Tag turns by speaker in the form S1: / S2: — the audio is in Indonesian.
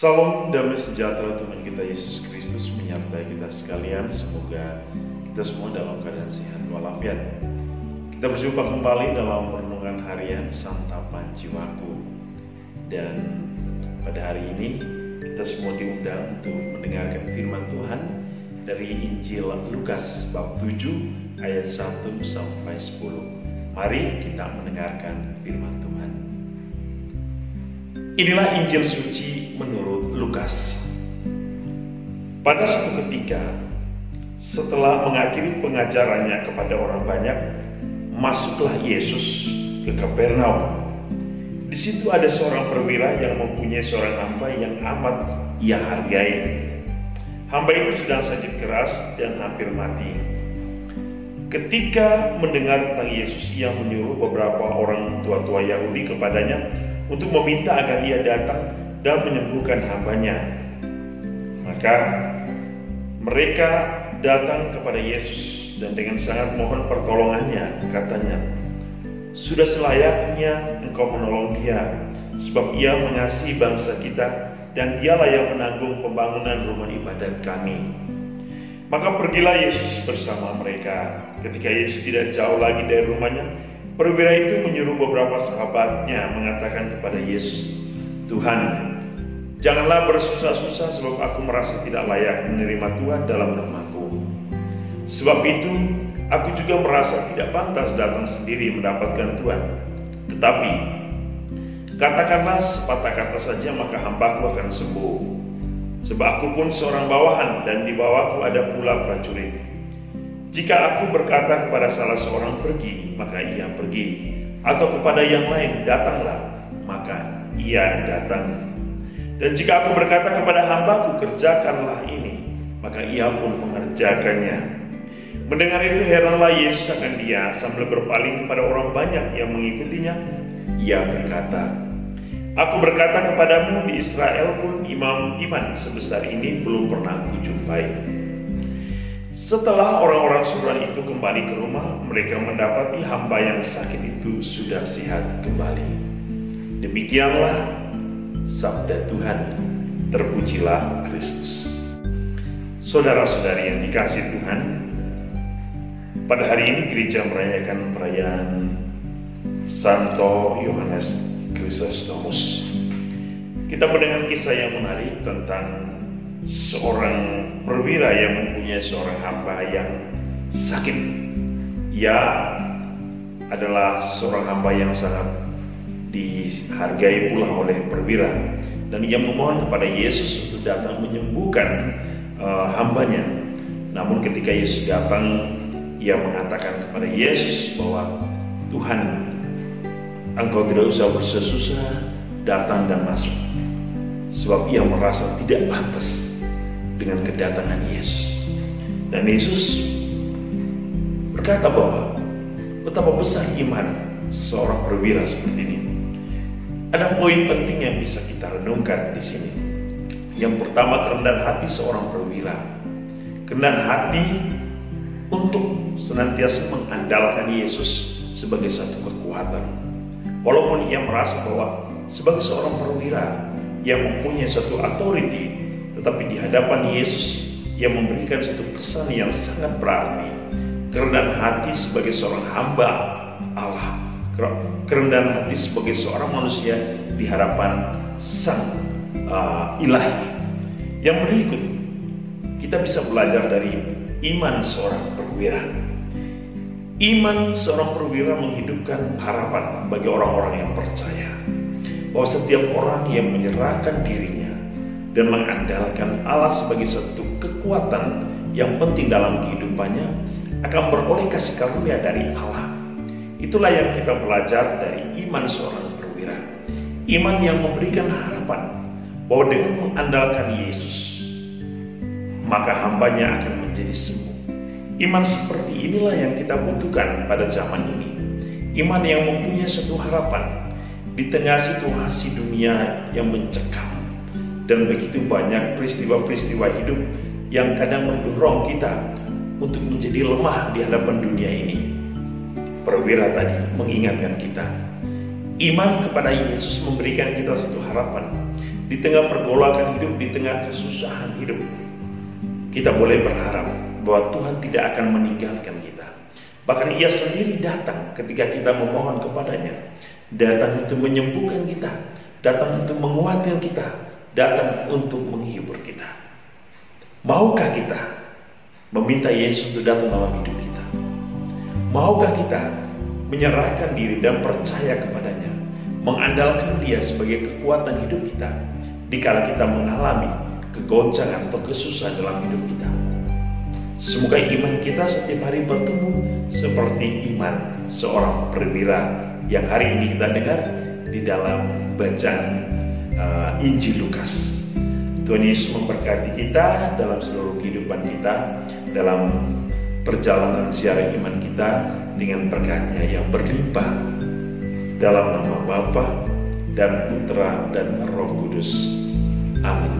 S1: Salam damai sejahtera Tuhan kita Yesus Kristus menyertai kita sekalian. Semoga kita semua dalam keadaan sehat walafiat. Kita berjumpa kembali dalam renungan harian Santapan Jiwaku. Dan pada hari ini kita semua diundang untuk mendengarkan firman Tuhan dari Injil Lukas bab 7 ayat 1 sampai 10. Mari kita mendengarkan firman Tuhan. Inilah Injil suci menurut Lukas. Pada suatu ketika, setelah mengakhiri pengajarannya kepada orang banyak, masuklah Yesus ke Kapernaum. Di situ ada seorang perwira yang mempunyai seorang hamba yang amat ia hargai. Hamba itu sedang sakit keras dan hampir mati. Ketika mendengar tentang Yesus, ia menyuruh beberapa orang tua-tua Yahudi kepadanya untuk meminta agar ia datang dan menyembuhkan hambanya. Maka mereka datang kepada Yesus dan dengan sangat mohon pertolongannya, katanya, "Sudah selayaknya engkau menolong dia, sebab ia mengasihi bangsa kita dan dialah yang menanggung pembangunan rumah ibadat kami." Maka pergilah Yesus bersama mereka. Ketika Yesus tidak jauh lagi dari rumahnya, perwira itu menyuruh beberapa sahabatnya mengatakan kepada Yesus, "Tuhan, janganlah bersusah-susah sebab aku merasa tidak layak menerima Tuhan dalam namaku. Sebab itu, aku juga merasa tidak pantas datang sendiri mendapatkan Tuhan. Tetapi, katakanlah sepatah kata saja maka hambaku akan sembuh. Sebab aku pun seorang bawahan dan di bawahku ada pula prajurit. Jika aku berkata kepada salah seorang pergi, maka ia pergi. Atau kepada yang lain, datanglah, maka ia datang. Dan jika aku berkata kepada hambaku, kerjakanlah ini, maka ia pun mengerjakannya." Mendengar itu heranlah Yesus akan dia, sambil berpaling kepada orang banyak yang mengikutinya. Ia berkata, "Aku berkata kepadamu, di Israel pun iman sebesar ini belum pernah kujumpai." Setelah orang-orang suruhan itu kembali ke rumah, mereka mendapati hamba yang sakit itu sudah sehat kembali. Demikianlah sabda Tuhan. Terpujilah Kristus. Saudara-saudari yang dikasihi Tuhan, pada hari ini gereja merayakan perayaan Santo Yohanes Chrysostomus. Kita mendengar kisah yang menarik tentang seorang perwira yang mempunyai seorang hamba yang sakit. Ia adalah seorang hamba yang sangat dihargai pula oleh perwira, dan ia memohon kepada Yesus untuk datang menyembuhkan hambanya. Namun ketika Yesus datang, ia mengatakan kepada Yesus bahwa, "Tuhan, engkau tidak usah bersusah-susah datang dan masuk." Sebab ia merasa tidak pantas dengan kedatangan Yesus. Dan Yesus berkata bahwa betapa besar iman seorang perwira seperti ini. Ada poin penting yang bisa kita renungkan di sini. Yang pertama, kerendahan hati seorang perwira. Kerendahan hati untuk senantiasa mengandalkan Yesus sebagai satu kekuatan. Walaupun ia merasa bahwa sebagai seorang perwira yang mempunyai satu authority, tetapi di hadapan Yesus yang memberikan satu kesan yang sangat berarti. Kerendahan hati sebagai seorang hamba Allah, kerendahan hati sebagai seorang manusia di hadapan Sang Ilahi. Yang berikut, kita bisa belajar dari iman seorang perwira. Iman seorang perwira menghidupkan harapan bagi orang-orang yang percaya bahwa setiap orang yang menyerahkan dirinya dan mengandalkan Allah sebagai satu kekuatan yang penting dalam kehidupannya akan beroleh kasih karunia dari Allah. Itulah yang kita belajar dari iman seorang perwira. Iman yang memberikan harapan bahwa dengan mengandalkan Yesus, maka hambanya akan menjadi sembuh. Iman seperti inilah yang kita butuhkan pada zaman ini. Iman yang mempunyai satu harapan di tengah situasi dunia yang mencekam dan begitu banyak peristiwa-peristiwa hidup yang kadang mendorong kita untuk menjadi lemah di hadapan dunia ini. Perwira tadi mengingatkan kita, iman kepada Yesus memberikan kita satu harapan di tengah pergolakan hidup, di tengah kesusahan hidup, kita boleh berharap bahwa Tuhan tidak akan meninggalkan kita. Bahkan Ia sendiri datang ketika kita memohon kepadanya. Datang untuk menyembuhkan kita, datang untuk menguatkan kita, datang untuk menghibur kita. Maukah kita meminta Yesus untuk datang dalam hidup kita? Maukah kita menyerahkan diri dan percaya kepadanya, mengandalkan Dia sebagai kekuatan hidup kita dikala kita mengalami kegoncangan atau kesusahan dalam hidup kita? Semoga iman kita setiap hari bertumbuh seperti iman seorang perwira yang hari ini kita dengar di dalam bacaan Injil Lukas. Tuhan Yesus memberkati kita dalam seluruh kehidupan kita, dalam perjalanan siaran iman kita dengan berkat-Nya yang berlimpah, dalam nama Bapa dan Putra dan Roh Kudus. Amin.